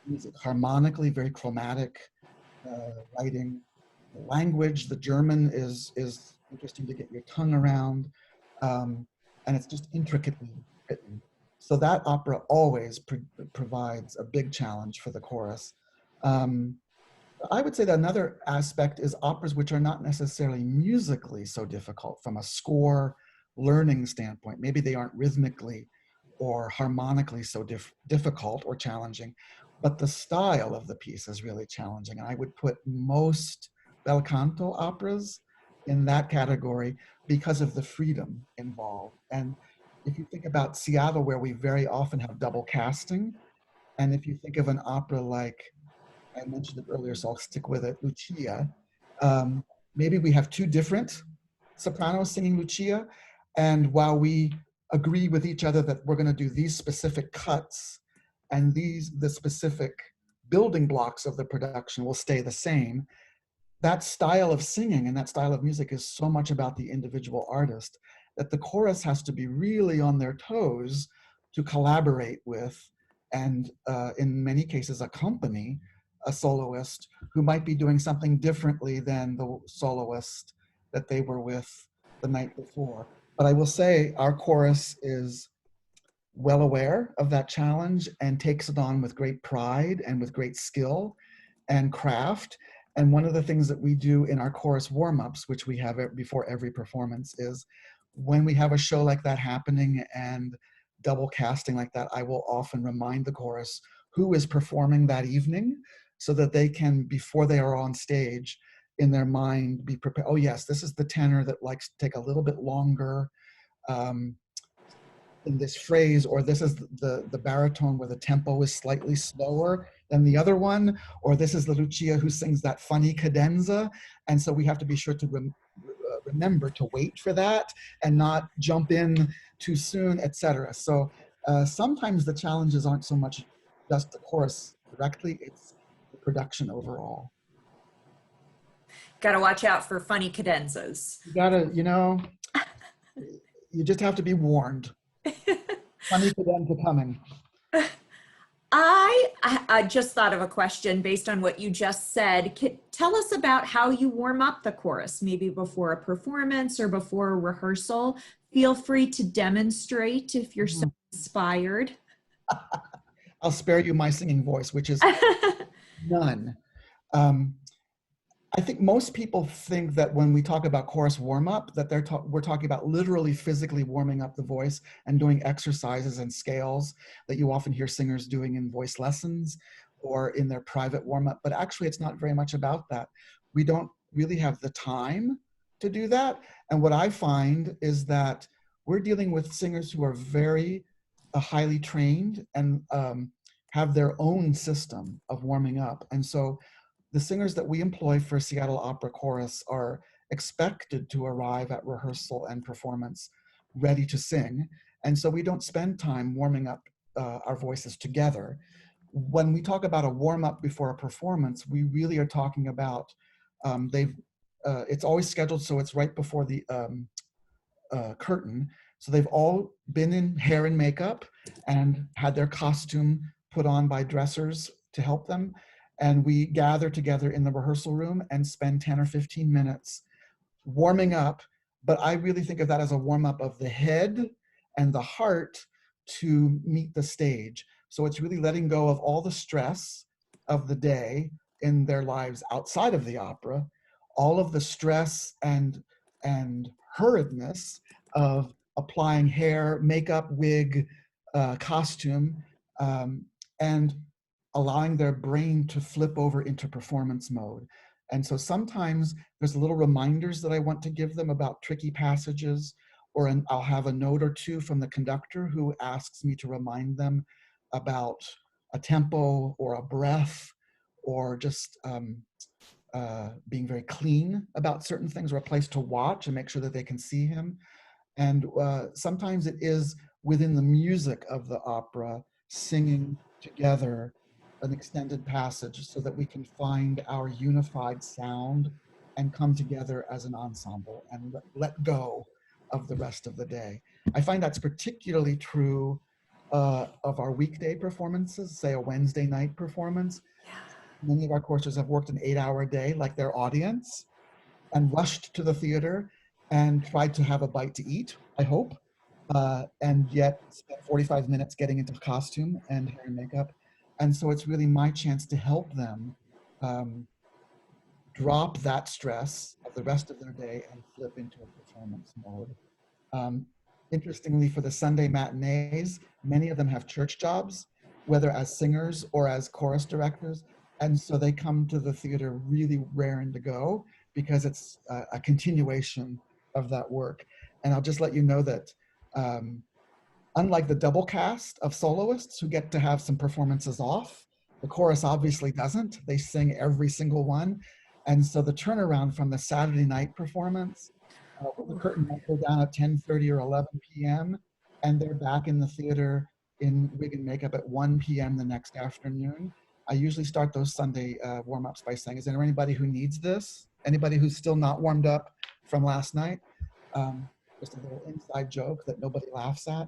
music, harmonically very chromatic writing. The language, the German is interesting to get your tongue around, and it's just intricately written. So that opera always provides a big challenge for the chorus. I would say that another aspect is operas which are not necessarily musically so difficult from a score learning standpoint. Maybe they aren't rhythmically or harmonically so difficult or challenging, but the style of the piece is really challenging. And I would put most bel canto operas in that category because of the freedom involved. And if you think about Seattle, where we very often have double casting, and if you think of an opera like, I mentioned it earlier, so I'll stick with it, Lucia. Um, Maybe we have two different sopranos singing Lucia, and while we agree with each other that we're going to do these specific cuts and the specific building blocks of the production will stay the same, that style of singing and that style of music is so much about the individual artist that the chorus has to be really on their toes to collaborate with and in many cases accompany a soloist who might be doing something differently than the soloist that they were with the night before. But I will say our chorus is well aware of that challenge and takes it on with great pride and with great skill and craft. And one of the things that we do in our chorus warm-ups, which we have before every performance, is when we have a show like that happening and double casting like that, I will often remind the chorus who is performing that evening so that they can, before they are on stage, in their mind be prepared. Oh yes, this is the tenor that likes to take a little bit longer in this phrase, or this is the baritone where the tempo is slightly slower than the other one, or this is the Lucia who sings that funny cadenza. And so we have to be sure to remember to wait for that and not jump in too soon, etc. So sometimes the challenges aren't so much just the chorus directly, it's the production overall. Got to watch out for funny cadenzas. You gotta, you just have to be warned. Funny cadenza coming. I just thought of a question based on what you just said. Tell us about how you warm up the chorus, maybe before a performance or before a rehearsal. Feel free to demonstrate if you're so inspired. I'll spare you my singing voice, which is none. I think most people think that when we talk about chorus warm-up, that we're talking about literally physically warming up the voice and doing exercises and scales that you often hear singers doing in voice lessons or in their private warm-up. But actually, it's not very much about that. We don't really have the time to do that. And what I find is that we're dealing with singers who are very highly trained and have their own system of warming up. And so the singers that we employ for Seattle Opera Chorus are expected to arrive at rehearsal and performance ready to sing. And so we don't spend time warming up our voices together. When we talk about a warm-up before a performance, we really are talking about, it's always scheduled so it's right before the curtain. So they've all been in hair and makeup and had their costume put on by dressers to help them. And we gather together in the rehearsal room and spend 10 or 15 minutes warming up. But I really think of that as a warm up of the head and the heart to meet the stage. So it's really letting go of all the stress of the day in their lives outside of the opera, all of the stress and hurriedness of applying hair, makeup, wig, costume, um, and allowing their brain to flip over into performance mode. And so sometimes there's little reminders that I want to give them about tricky passages, or I'll have a note or two from the conductor who asks me to remind them about a tempo or a breath, or just being very clean about certain things, or a place to watch and make sure that they can see him. And sometimes it is within the music of the opera, singing together an extended passage so that we can find our unified sound and come together as an ensemble and let go of the rest of the day. I find that's particularly true of our weekday performances, say a Wednesday night performance. Many of our choristers have worked an 8-hour day like their audience and rushed to the theater and tried to have a bite to eat, I hope, and yet spent 45 minutes getting into costume and hair and makeup. And so it's really my chance to help them drop that stress of the rest of their day and flip into a performance mode. Um, Interestingly, for the Sunday matinees, many of them have church jobs, whether as singers or as chorus directors. And so they come to the theater really raring to go because it's a continuation of that work. And I'll just let you know that unlike the double cast of soloists who get to have some performances off, the chorus obviously doesn't. They sing every single one. And so the turnaround from the Saturday night performance, the curtain might go down at 10:30 or 11 p.m., and they're back in the theater in wig and makeup at 1 p.m. the next afternoon. I usually start those Sunday warm-ups by saying, is there anybody who needs this? Anybody who's still not warmed up from last night? Just a little inside joke that nobody laughs at.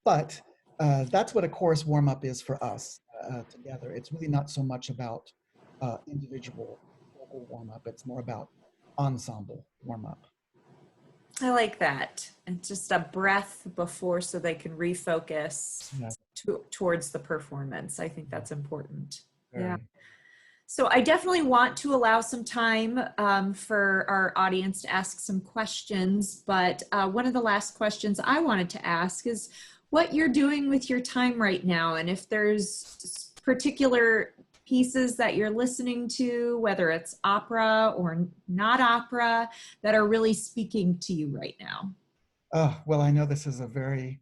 But that's what a chorus warm-up is for us together. It's really not so much about individual vocal warm-up. It's more about ensemble warm-up. I like that. And just a breath before so they can refocus towards the performance. I think that's important. Very. Yeah. So I definitely want to allow some time for our audience to ask some questions, but one of the last questions I wanted to ask is what you're doing with your time right now, and if there's particular pieces that you're listening to, whether it's opera or not opera, that are really speaking to you right now. Well, I know this is a very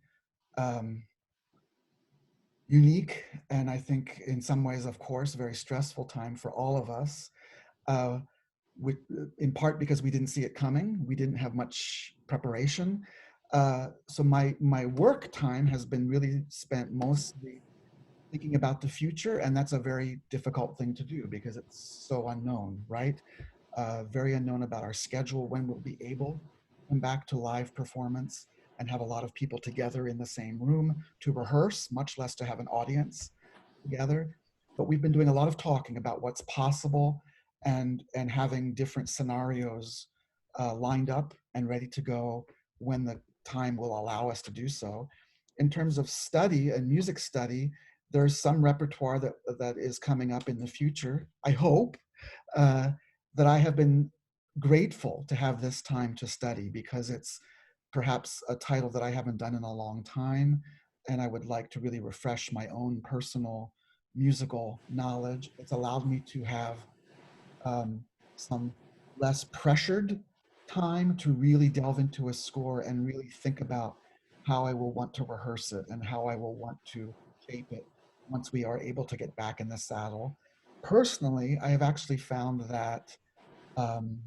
unique, and I think in some ways, of course, very stressful time for all of us. In part because we didn't see it coming. We didn't have much preparation. So my work time has been really spent mostly thinking about the future, and that's a very difficult thing to do because it's so unknown, right? Very unknown about our schedule, when we'll be able to come back to live performance and have a lot of people together in the same room to rehearse, much less to have an audience together. But we've been doing a lot of talking about what's possible and having different scenarios lined up and ready to go when the time will allow us to do so. In terms of study and music study, there's some repertoire that is coming up in the future, I hope, that I have been grateful to have this time to study because it's perhaps a title that I haven't done in a long time, and I would like to really refresh my own personal musical knowledge. It's allowed me to have some less pressured time to really delve into a score and really think about how I will want to rehearse it and how I will want to shape it once we are able to get back in the saddle. Personally, I have actually found that I'm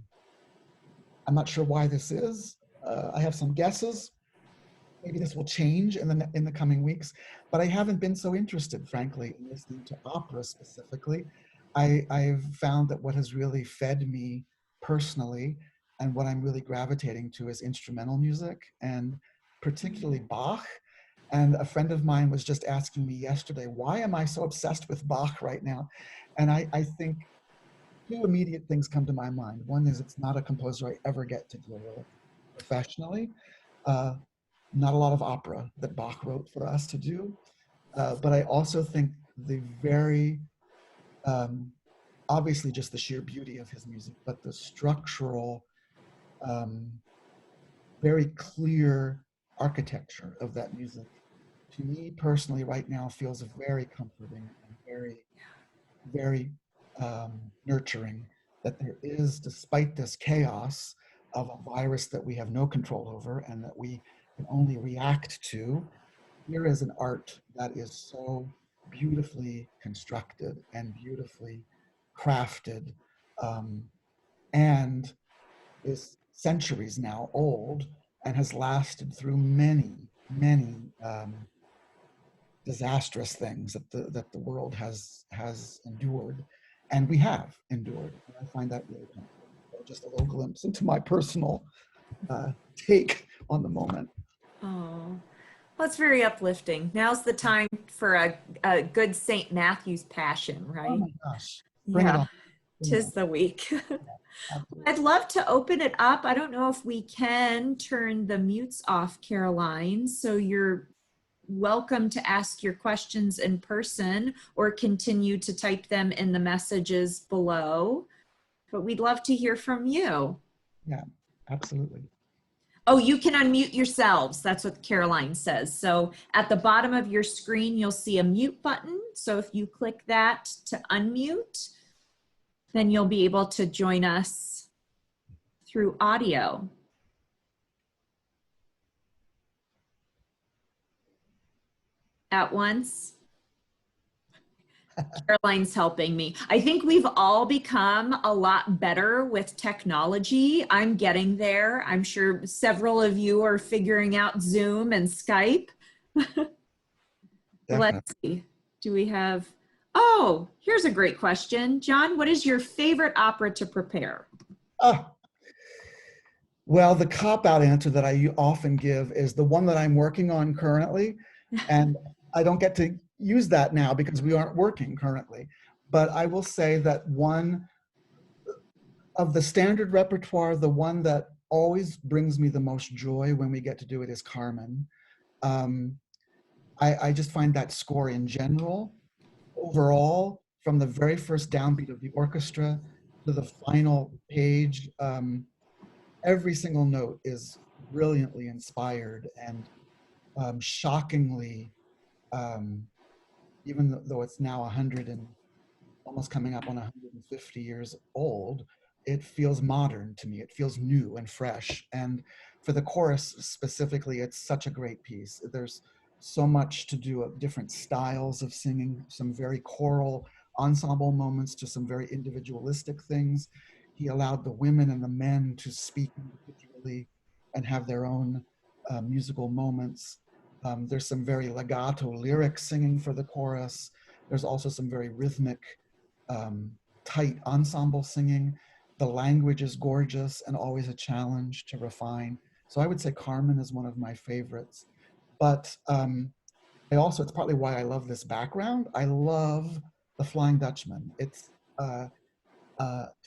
not sure why this is. I have some guesses. Maybe this will change in the coming weeks, but I haven't been so interested, frankly, in listening to opera specifically. I've found that what has really fed me personally and what I'm really gravitating to is instrumental music, and particularly Bach. And a friend of mine was just asking me yesterday, why am I so obsessed with Bach right now? And I think two immediate things come to my mind. One is it's not a composer I ever get to deal with professionally. Not a lot of opera that Bach wrote for us to do. But I also think the very, obviously just the sheer beauty of his music, but the structural, very clear architecture of that music, to me personally right now feels very comforting and very, very nurturing, that there is, despite this chaos of a virus that we have no control over and that we can only react to, here is an art that is so beautifully constructed and beautifully crafted, and is centuries now old and has lasted through many, many disastrous things that the world has endured, and we have endured. And I find that really comforting. So just a little glimpse into my personal take on the moment. Oh, well, it's very uplifting. Now's the time for a good St. Matthew's Passion, Oh right? my gosh, bring it Yeah, on. Bring it tis on. the week. Absolutely. I'd love to open it up. I don't know if we can turn the mutes off, Caroline, so you're welcome to ask your questions in person or continue to type them in the messages below. But we'd love to hear from you. Yeah, absolutely. Oh, you can unmute yourselves. That's what Caroline says. So at the bottom of your screen, you'll see a mute button. So if you click that to unmute, then you'll be able to join us through audio. At once. Caroline's helping me. I think we've all become a lot better with technology. I'm getting there. I'm sure several of you are figuring out Zoom and Skype. Definitely. Let's see. Do we have, oh, here's a great question. John, what is your favorite opera to prepare? Ah, well, the cop-out answer that I often give is the one that I'm working on currently. And I don't get to use that now because we aren't working currently. But I will say that one of the standard repertoire, the one that always brings me the most joy when we get to do it is Carmen. Um, I just find that score in general, overall, from the very first downbeat of the orchestra to the final page, every single note is brilliantly inspired and shockingly, um, even though it's now 100 and almost coming up on 150 years old, it feels modern to me. It feels new and fresh. And for the chorus specifically, it's such a great piece. There's so much to do of different styles of singing, some very choral ensemble moments to some very individualistic things. He allowed the women and the men to speak individually and have their own musical moments. There's some very legato lyric singing for the chorus. There's also some very rhythmic, um, tight ensemble singing. The language is gorgeous and always a challenge to refine. So I would say Carmen is one of my favorites. But it's partly why I love this background. I love The Flying Dutchman. It's, to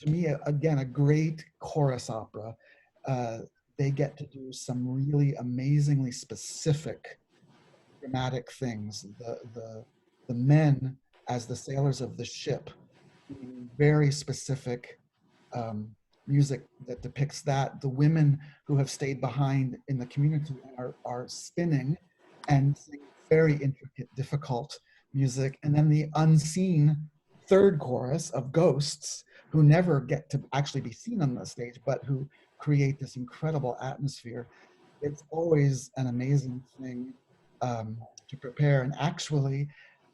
me, again, a great chorus opera. Uh, they get to do some really amazingly specific dramatic things. The men as the sailors of the ship, very specific music that depicts that. The women who have stayed behind in the community are spinning and singing very intricate, difficult music. And then the unseen third chorus of ghosts who never get to actually be seen on the stage, but who create this incredible atmosphere. It's always an amazing thing to prepare. And actually,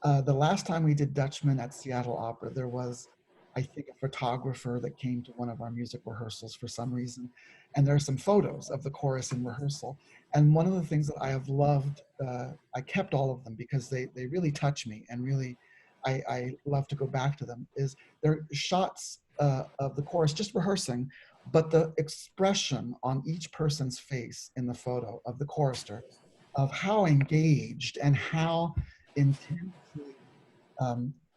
the last time we did Dutchman at Seattle Opera, there was, I think, a photographer that came to one of our music rehearsals for some reason. And there are some photos of the chorus in rehearsal. And one of the things that I have loved, I kept all of them because they really touch me and really, I love to go back to them, is they're shots of the chorus just rehearsing, but the expression on each person's face in the photo of the chorister, of how engaged and how intensely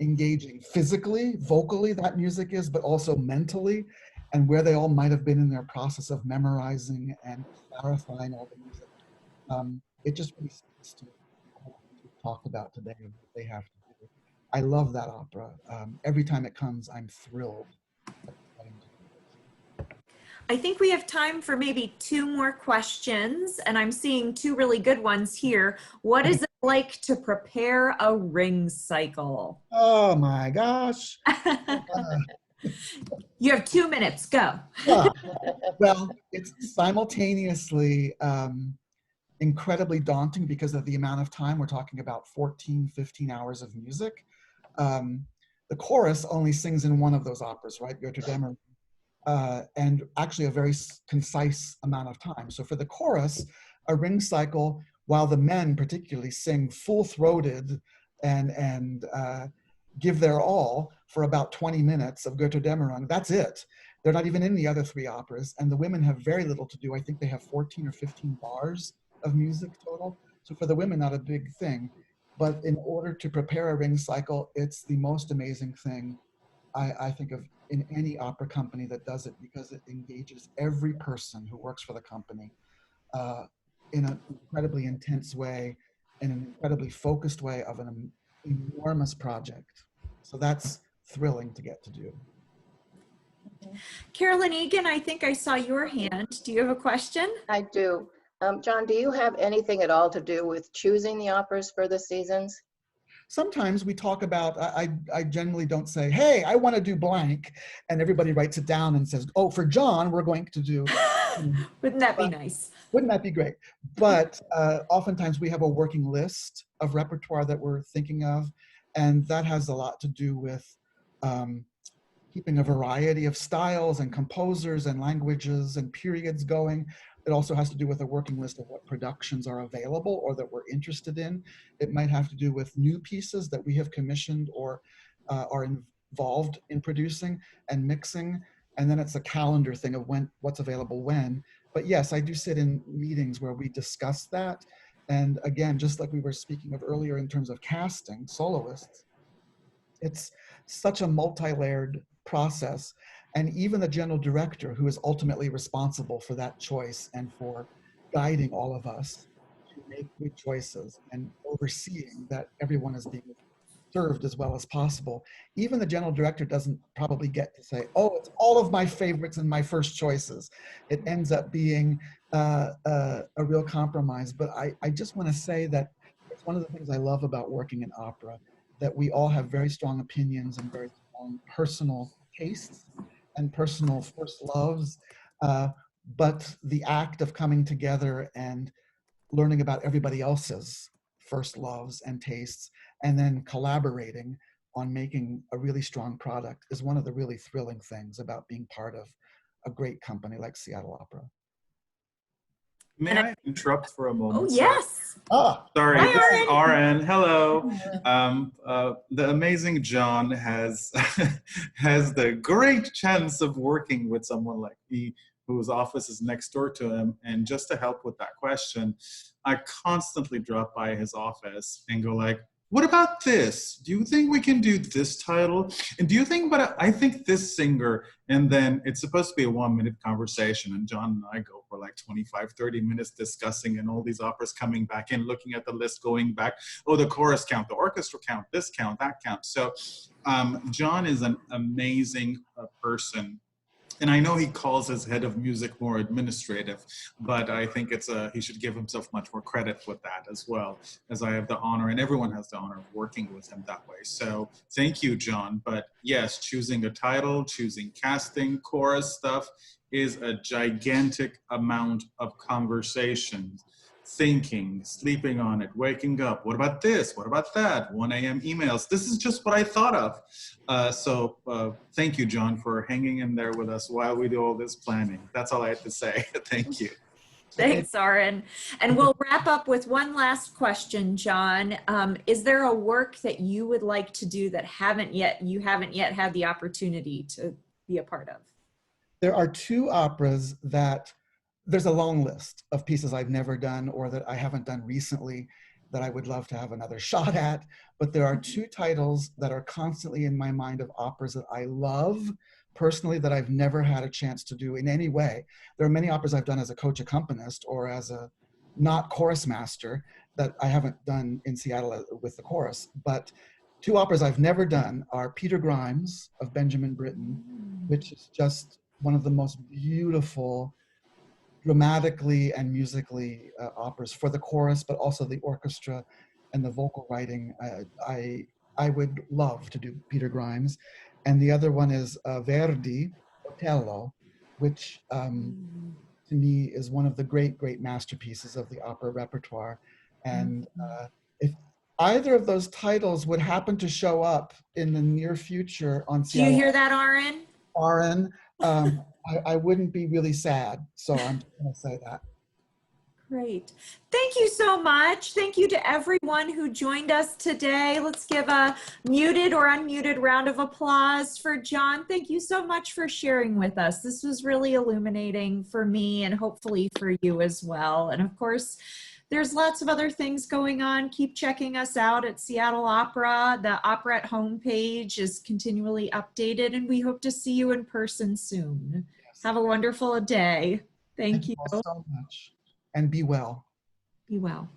engaging physically, vocally that music is, but also mentally, and where they all might have been in their process of memorizing and clarifying all the music. It just really speaks to what we talked about today, what they have to do. I love that opera. Every time it comes, I'm thrilled. I think we have time for maybe two more questions, and I'm seeing two really good ones here. What is it like to prepare a ring cycle? Oh my gosh. You have 2 minutes, go. Ah, well, it's simultaneously incredibly daunting because of the amount of time. We're talking about 14, 15 hours of music. Um, the chorus only sings in one of those operas, right? Götterdämmerung. And actually a very concise amount of time. So for the chorus, a ring cycle, while the men particularly sing full-throated and give their all for about 20 minutes of Götterdämmerung, that's it. They're not even in the other three operas, and the women have very little to do. I think they have 14 or 15 bars of music total. So for the women, not a big thing. But in order to prepare a ring cycle, it's the most amazing thing I think of in any opera company that does it, because it engages every person who works for the company uh, in an incredibly intense way, in an incredibly focused way of an enormous project. So that's thrilling to get to do. Carolyn Egan, I think I saw your hand. Do you have a question? I do. John, do you have anything at all to do with choosing the operas for the seasons? Sometimes we talk about, I generally don't say, hey, I want to do blank. And everybody writes it down and says, oh, for John, we're going to do. Wouldn't that be nice? Wouldn't that be great? But oftentimes we have a working list of repertoire that we're thinking of. And that has a lot to do with keeping a variety of styles and composers and languages and periods going. It also has to do with a working list of what productions are available or that we're interested in. It might have to do with new pieces that we have commissioned or are involved in producing and mixing. And then it's a calendar thing of what's available when. But yes, I do sit in meetings where we discuss that. And again, just like we were speaking of earlier in terms of casting soloists, it's such a multi-layered process. And even the general director, who is ultimately responsible for that choice and for guiding all of us to make good choices and overseeing that everyone is being served as well as possible. Even the general director doesn't probably get to say, oh, it's all of my favorites and my first choices. It ends up being a real compromise. But I just want to say that it's one of the things I love about working in opera, that we all have very strong opinions and very strong personal tastes and personal first loves. But the act of coming together and learning about everybody else's first loves and tastes, and then collaborating on making a really strong product is one of the really thrilling things about being part of a great company like Seattle Opera. May I interrupt for a moment? Oh, yes. Sorry, Hi, this is RN. Hello. The amazing John has has the great chance of working with someone like me, whose office is next door to him. And just to help with that question, I constantly drop by his office and go like, what about this? Do you think we can do this title? And do you think, but I think this singer, and then it's supposed to be a 1-minute conversation. And John and I go for like 25, 30 minutes discussing and all these operas coming back in, looking at the list, going back, oh, the chorus count, the orchestra count, this count, that count. So John is an amazing person. And I know he calls his head of music more administrative, but I think he should give himself much more credit with that as well, as I have the honor, and everyone has the honor of working with him that way. So thank you, John. But yes, choosing a title, choosing casting, chorus stuff is a gigantic amount of conversation, thinking, sleeping on it, waking up. What about this? What about that? 1 a.m. emails. This is just what I thought of. So thank you, John, for hanging in there with us while we do all this planning. That's all I have to say. Thank you. Thanks, Aaron. And we'll wrap up with one last question, John. Is there a work that you would like to do that you haven't yet had the opportunity to be a part of? There are two operas that there's a long list of pieces I've never done or that I haven't done recently that I would love to have another shot at. But there are two titles that are constantly in my mind of operas that I love personally that I've never had a chance to do in any way. There are many operas I've done as a coach accompanist or as a not chorus master that I haven't done in Seattle with the chorus. But two operas I've never done are Peter Grimes of Benjamin Britten, which is just one of the most beautiful dramatically and musically operas for the chorus, but also the orchestra and the vocal writing. I would love to do Peter Grimes. And the other one is Verdi, Otello, which to me is one of the great masterpieces of the opera repertoire. And if either of those titles would happen to show up in the near future on Do you Seattle hear that, Aaron? Aaron, I wouldn't be really sad. So I'm just going to say that. Great. Thank you so much. Thank you to everyone who joined us today. Let's give a muted or unmuted round of applause for John. Thank you so much for sharing with us. This was really illuminating for me and hopefully for you as well. And of course, there's lots of other things going on. Keep checking us out at Seattle Opera. The Operette homepage is continually updated, and we hope to see you in person soon. Yes. Have a wonderful day. Thank you. Thank you all so much. And be well. Be well.